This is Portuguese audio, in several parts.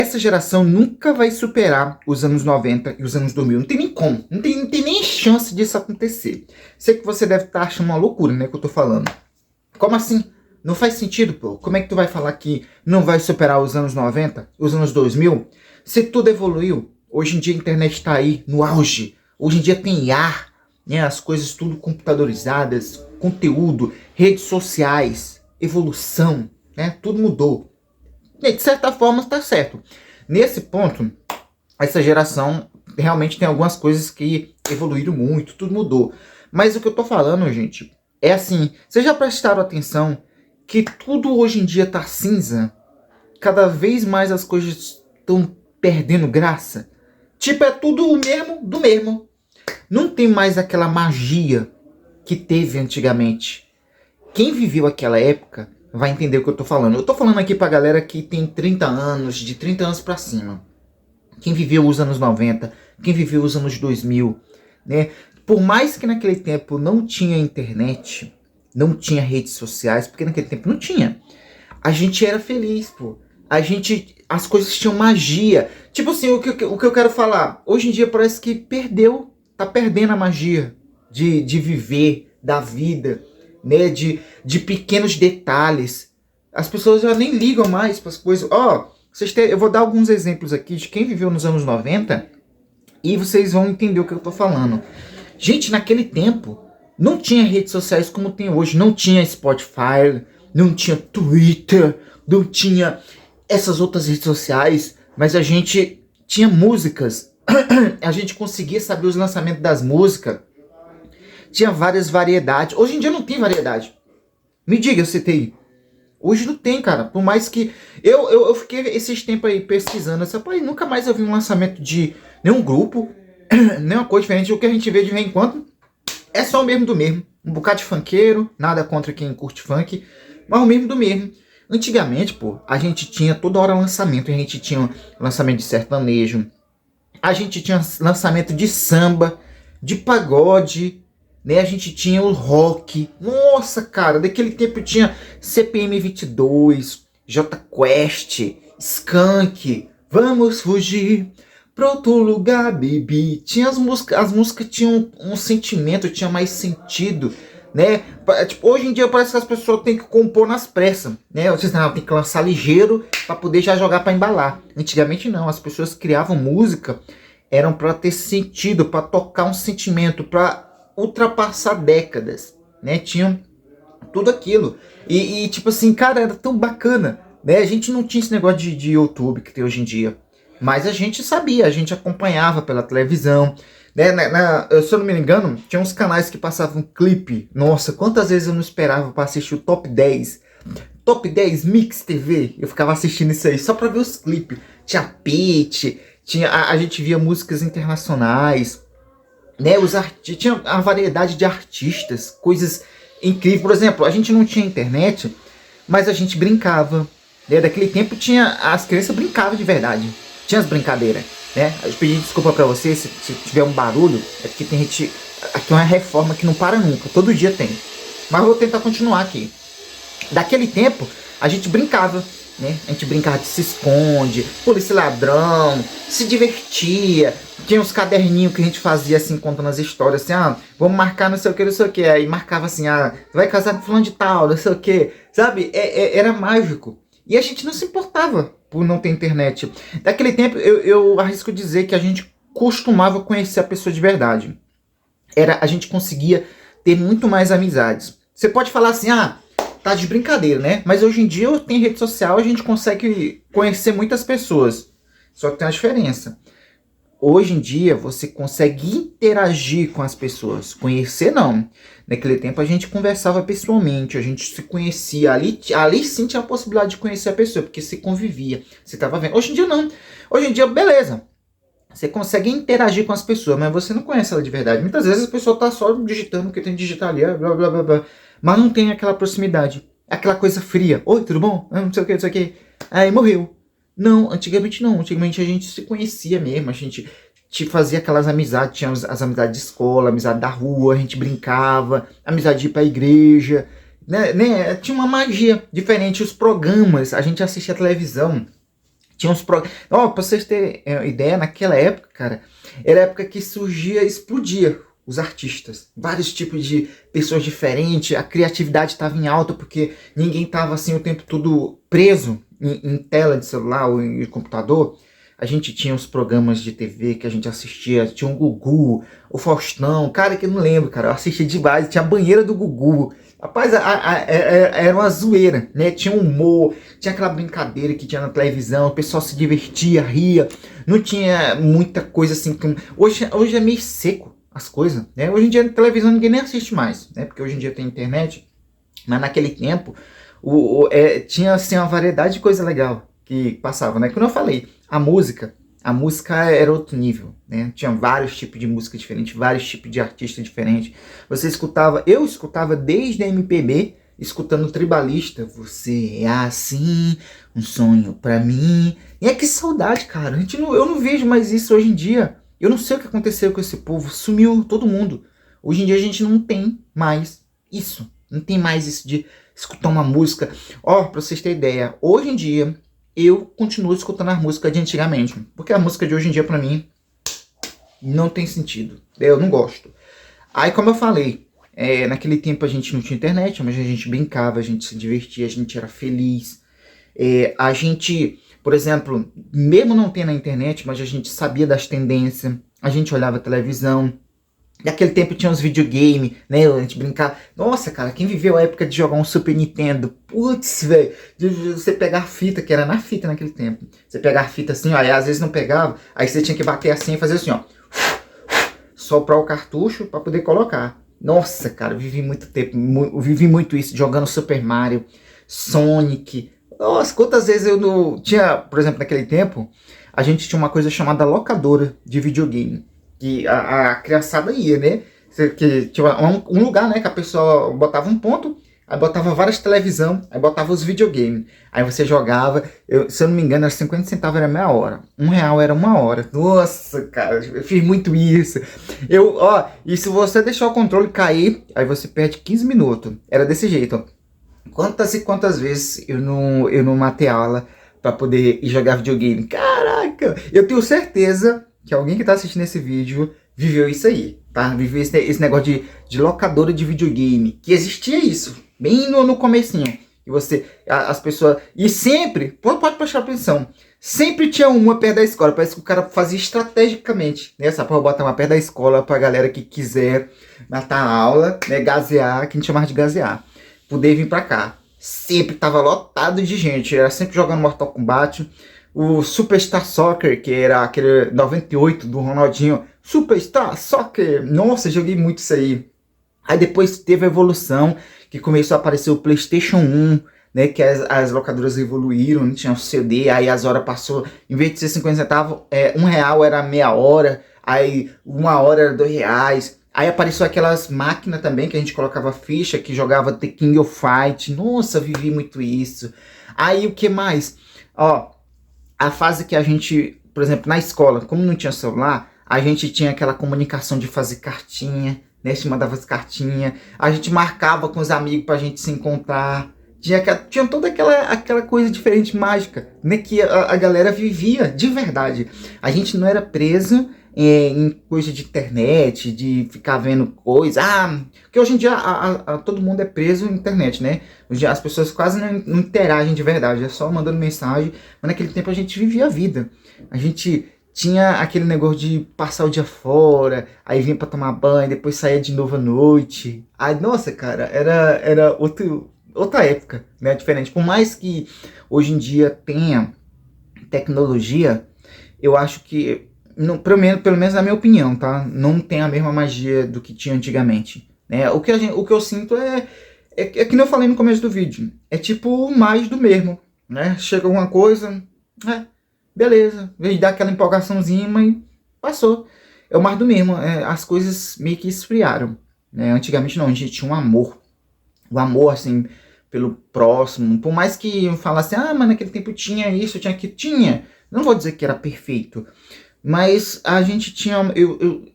Essa geração nunca vai superar os anos 90 e os anos 2000. Não tem nem como. Não tem nem chance disso acontecer. Sei que você deve estar achando uma loucura, né, que eu tô falando. Como assim? Não faz sentido, pô. Como é que tu vai falar que não vai superar os anos 90, os anos 2000? Se tudo evoluiu. Hoje em dia a internet está aí, no auge. Hoje em dia tem IA, né? As coisas tudo computadorizadas, conteúdo, redes sociais, evolução, né? Tudo mudou. E, de certa forma está certo. Nesse ponto, essa geração realmente tem algumas coisas que evoluíram muito, tudo mudou. Mas o que eu tô falando, gente, é assim, vocês já prestaram atenção que tudo hoje em dia tá cinza? Cada vez mais as coisas estão perdendo graça? Tipo, é tudo o mesmo do mesmo. Não tem mais aquela magia que teve antigamente. Quem viveu aquela época vai entender o que eu tô falando. Eu tô falando aqui pra galera que tem 30 anos, de 30 anos pra cima. Quem viveu os anos 90, quem viveu os anos 2000, né? Por mais que naquele tempo não tinha internet, não tinha redes sociais, porque naquele tempo não tinha. A gente era feliz, pô. As coisas tinham magia. Tipo assim, o que eu quero falar, hoje em dia parece que tá perdendo a magia de viver, da vida, né? De pequenos detalhes. As pessoas já nem ligam mais para as coisas. Eu vou dar alguns exemplos aqui de quem viveu nos anos 90 e vocês vão entender o que eu tô falando. Gente, naquele tempo não tinha redes sociais como tem hoje, não tinha Spotify, não tinha Twitter, não tinha essas outras redes sociais, mas a gente tinha músicas, a gente conseguia saber os lançamentos das músicas, tinha várias variedades. Hoje em dia não tem variedade. Me diga, você tem? Hoje não tem, cara. Por mais que... Eu fiquei esses tempos aí pesquisando. Nunca mais eu vi um lançamento de nenhum grupo, nenhuma coisa diferente. O que a gente vê de vez em quando é só o mesmo do mesmo. Um bocado de funkeiro, nada contra quem curte funk, mas o mesmo do mesmo. Antigamente, pô, a gente tinha toda hora lançamento. A gente tinha lançamento de sertanejo, a gente tinha lançamento de samba, de pagode, né? A gente tinha o rock. Nossa, cara, daquele tempo tinha CPM 22, J Quest, Skank, Vamos Fugir pra outro lugar, baby. Tinha as músicas tinham um sentimento, tinha mais sentido, né? Tipo, hoje em dia parece que as pessoas têm que compor nas pressas, né? Vocês não, tem que lançar ligeiro para poder já jogar para embalar. Antigamente não, as pessoas criavam música, eram para ter sentido, para tocar um sentimento, para ultrapassar décadas, né? Tinham tudo aquilo. E tipo assim, cara, era tão bacana, né? A gente não tinha esse negócio de YouTube que tem hoje em dia. Mas a gente sabia, a gente acompanhava pela televisão, né? Se eu não me engano, tinha uns canais que passavam clipe. Nossa, quantas vezes eu não esperava para assistir o Top 10. Top 10 Mix TV. Eu ficava assistindo isso aí só para ver os clipes. Tinha Pitty, a gente via músicas internacionais, né? Tinha a variedade de artistas, coisas incríveis. Por exemplo, a gente não tinha internet, mas a gente brincava, né? Daquele tempo as crianças brincavam de verdade. Tinha as brincadeiras, né? Eu pedi desculpa pra você se tiver um barulho, é porque tem gente... Aqui é uma reforma que não para nunca, todo dia tem. Mas eu vou tentar continuar aqui. Daquele tempo, a gente brincava, né? A gente brincava de se esconde, polícia e ladrão, se divertia. Tinha uns caderninhos que a gente fazia assim, contando as histórias, assim, vamos marcar não sei o que, não sei o que. Aí marcava assim, vai casar com fulano de tal, não sei o que. Sabe? Era mágico. E a gente não se importava por não ter internet. Daquele tempo, eu arrisco dizer que a gente costumava conhecer a pessoa de verdade. A gente conseguia ter muito mais amizades. Você pode falar assim, tá de brincadeira, né? Mas hoje em dia tem rede social, a gente consegue conhecer muitas pessoas. Só que tem uma diferença. Hoje em dia você consegue interagir com as pessoas. Conhecer não. Naquele tempo a gente conversava pessoalmente, a gente se conhecia. Ali sim tinha a possibilidade de conhecer a pessoa, porque se convivia, você estava vendo. Hoje em dia não. Hoje em dia, beleza. Você consegue interagir com as pessoas, mas você não conhece ela de verdade. Muitas vezes a pessoa tá só digitando o que tem que digitar ali, blá blá blá blá. Mas não tem aquela proximidade. Aquela coisa fria. Oi, tudo bom? Não sei o que, não sei o que. Aí morreu. Não, antigamente não. Antigamente a gente se conhecia mesmo. A gente fazia aquelas amizades. Tinha as amizades de escola, amizade da rua. A gente brincava. Amizade de ir pra igreja. Né? Tinha uma magia diferente. Os programas, a gente assistia a televisão. Tinha uns programas. Ó, pra vocês terem ideia, naquela época, cara, era a época que surgia, explodia os artistas. Vários tipos de pessoas diferentes, a criatividade estava em alta, porque ninguém estava assim o tempo todo preso em tela de celular ou em computador. A gente tinha os programas de TV que a gente assistia, tinha o Gugu, o Faustão, cara, que eu não lembro, cara, eu assistia demais, tinha a banheira do Gugu. Rapaz, era uma zoeira, né? Tinha humor, tinha aquela brincadeira que tinha na televisão, o pessoal se divertia, ria, não tinha muita coisa assim. Hoje é meio seco as coisas, né? Hoje em dia na televisão ninguém nem assiste mais, né? Porque hoje em dia tem internet, mas naquele tempo tinha assim uma variedade de coisa legal que passava, né? Como eu falei, a música era outro nível, né? Tinha vários tipos de música diferente, vários tipos de artista diferente. Eu escutava desde a MPB, escutando Tribalista. Você é assim, um sonho pra mim. E é que saudade, cara. Eu não vejo mais isso hoje em dia. Eu não sei o que aconteceu com esse povo. Sumiu todo mundo. Hoje em dia a gente não tem mais isso. Não tem mais isso de escutar uma música. Ó, pra vocês terem ideia, hoje em dia eu continuo escutando as músicas de antigamente. Porque a música de hoje em dia, pra mim, não tem sentido. Eu não gosto. Aí, como eu falei, naquele tempo a gente não tinha internet, mas a gente brincava, a gente se divertia, a gente era feliz. A gente, por exemplo, mesmo não tendo a internet, mas a gente sabia das tendências, a gente olhava a televisão. Naquele tempo tinha uns videogame, né? A gente brincava. Nossa, cara, quem viveu a época de jogar um Super Nintendo? Putz, velho. De você pegar fita, que era na fita naquele tempo. Você pegar fita assim, ó, e às vezes não pegava. Aí você tinha que bater assim e fazer assim, ó. Soprar o cartucho pra poder colocar. Nossa, cara, eu vivi muito tempo. Vivi muito isso, jogando Super Mario, Sonic. Nossa, quantas vezes eu não... Tinha, por exemplo, naquele tempo, a gente tinha uma coisa chamada locadora de videogame. Que a criançada ia, né? Que tinha um lugar, né? Que a pessoa botava um ponto, aí botava várias televisão, aí botava os videogames. Aí você jogava, se eu não me engano, era 50 centavos, era meia hora. R$1 era uma hora. Nossa, cara, eu fiz muito isso. E se você deixar o controle cair, aí você perde 15 minutos. Era desse jeito, ó. Quantas e quantas vezes eu não matei aula pra poder ir jogar videogame? Caraca! Eu tenho certeza que alguém que tá assistindo esse vídeo viveu isso aí, tá? Viveu esse negócio de locadora de videogame, que existia isso, bem no comecinho. E as pessoas... E sempre, pode prestar atenção, sempre tinha uma perto da escola, parece que o cara fazia estrategicamente, né? Essa porra botar uma perto da escola pra galera que quiser matar a aula, né? Gazear, que a gente chamava de gazear, poder vir pra cá. Sempre tava lotado de gente, era sempre jogando Mortal Kombat. O Superstar Soccer, que era aquele 98 do Ronaldinho. Superstar Soccer! Nossa, joguei muito isso aí. Aí depois teve a evolução, que começou a aparecer o PlayStation 1, né? Que as locadoras evoluíram, não tinha o CD, aí as horas passou, em vez de ser 50 centavos, R$1 era meia hora, aí 1 hora era R$2. Aí apareceu aquelas máquinas também, que a gente colocava ficha, que jogava The King of Fight. Nossa, vivi muito isso. Aí o que mais? Ó... A fase que a gente, por exemplo, na escola, como não tinha celular, a gente tinha aquela comunicação de fazer cartinha, né? Se mandava as cartinhas, a gente marcava com os amigos pra gente se encontrar. Tinha toda aquela coisa diferente, mágica, né? Que a galera vivia de verdade. A gente não era preso em coisa de internet, de ficar vendo coisa. Porque hoje em dia todo mundo é preso na internet, né? Hoje em dia as pessoas quase não interagem de verdade, é só mandando mensagem. Mas naquele tempo a gente vivia a vida. A gente tinha aquele negócio de passar o dia fora, aí vinha pra tomar banho, depois saía de novo à noite. Aí, nossa, cara, era outra época, né? Diferente. Por mais que hoje em dia tenha tecnologia, eu acho que não, pelo menos na minha opinião, tá? Não tem a mesma magia do que tinha antigamente, né? O que eu sinto é que nem eu falei no começo do vídeo. É tipo mais do mesmo, né? Chega alguma coisa, beleza. Veio dar aquela empolgaçãozinha, mas passou. É o mais do mesmo. As coisas meio que esfriaram, né? Antigamente não, a gente tinha um amor. O amor, assim, pelo próximo. Por mais que falasse, mas naquele tempo tinha isso, tinha aquilo. Tinha. Não vou dizer que era perfeito. Mas a gente tinha...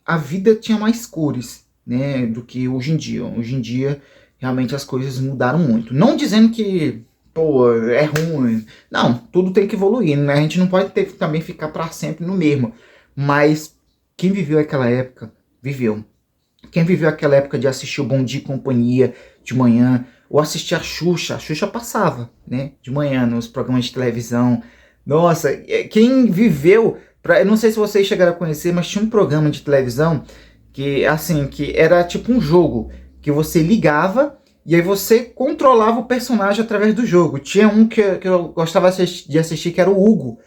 a vida tinha mais cores, né? Do que hoje em dia. Hoje em dia, realmente, as coisas mudaram muito. Não dizendo que pô, é ruim. Não, tudo tem que evoluir, né? A gente não pode também ficar para sempre no mesmo. Mas quem viveu aquela época, viveu. Quem viveu aquela época de assistir o Bom Dia e Companhia de manhã, ou assistir a Xuxa passava, né, de manhã nos programas de televisão. Nossa, quem viveu, eu não sei se vocês chegaram a conhecer, mas tinha um programa de televisão que, assim, que era tipo um jogo, que você ligava e aí você controlava o personagem através do jogo. Tinha um que eu gostava de assistir, que era o Hugo.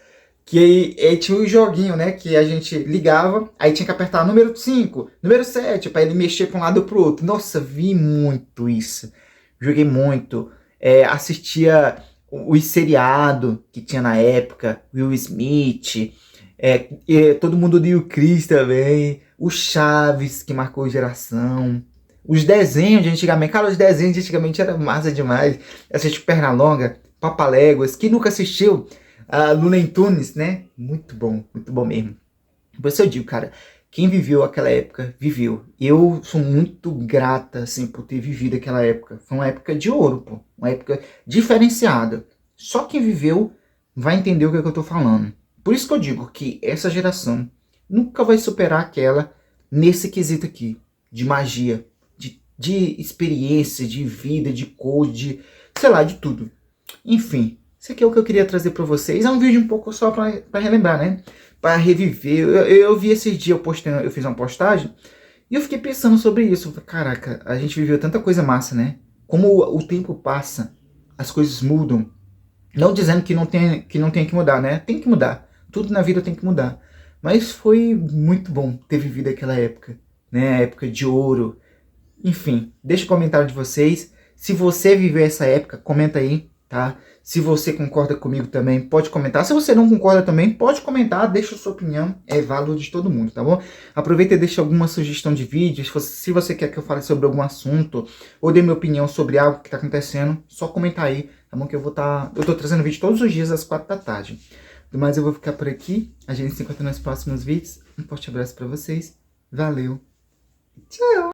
Que aí tinha um joguinho, né? Que a gente ligava, aí tinha que apertar número 5, número 7, para ele mexer para um lado ou pro outro. Nossa, vi muito isso. Joguei muito. Assistia os seriados que tinha na época, Will Smith, todo mundo de o Chris também, o Chaves, que marcou geração. Os desenhos de antigamente, cara, os desenhos de antigamente era massa demais. Assistir Pernalonga, Papaléguas, quem nunca assistiu? Looney Tunes, né? Muito bom mesmo. Por isso eu digo, cara, quem viveu aquela época, viveu. Eu sou muito grata, assim, por ter vivido aquela época. Foi uma época de ouro, pô. Uma época diferenciada. Só quem viveu vai entender o que eu tô falando. Por isso que eu digo que essa geração nunca vai superar aquela nesse quesito aqui. De magia, de experiência, de vida, de cor, de, sei lá, de tudo. Enfim. Isso aqui é o que eu queria trazer pra vocês. É um vídeo um pouco só pra relembrar, né? Pra reviver. Eu vi esses dias, eu fiz uma postagem e eu fiquei pensando sobre isso. Caraca, a gente viveu tanta coisa massa, né? Como o tempo passa, as coisas mudam. Não dizendo que não tem que mudar, né? Tem que mudar. Tudo na vida tem que mudar. Mas foi muito bom ter vivido aquela época, né? A época de ouro. Enfim, deixa o comentário de vocês. Se você viveu essa época, comenta aí, tá? Se você concorda comigo também, pode comentar. Se você não concorda também, pode comentar, deixa a sua opinião. É válido de todo mundo, tá bom? Aproveita e deixa alguma sugestão de vídeo. Se você quer que eu fale sobre algum assunto, ou dê minha opinião sobre algo que tá acontecendo, só comentar aí, tá bom? Que eu tô trazendo vídeo todos os dias às 4 da tarde. Mas eu vou ficar por aqui. A gente se encontra nos próximos vídeos. Um forte abraço pra vocês. Valeu. Tchau.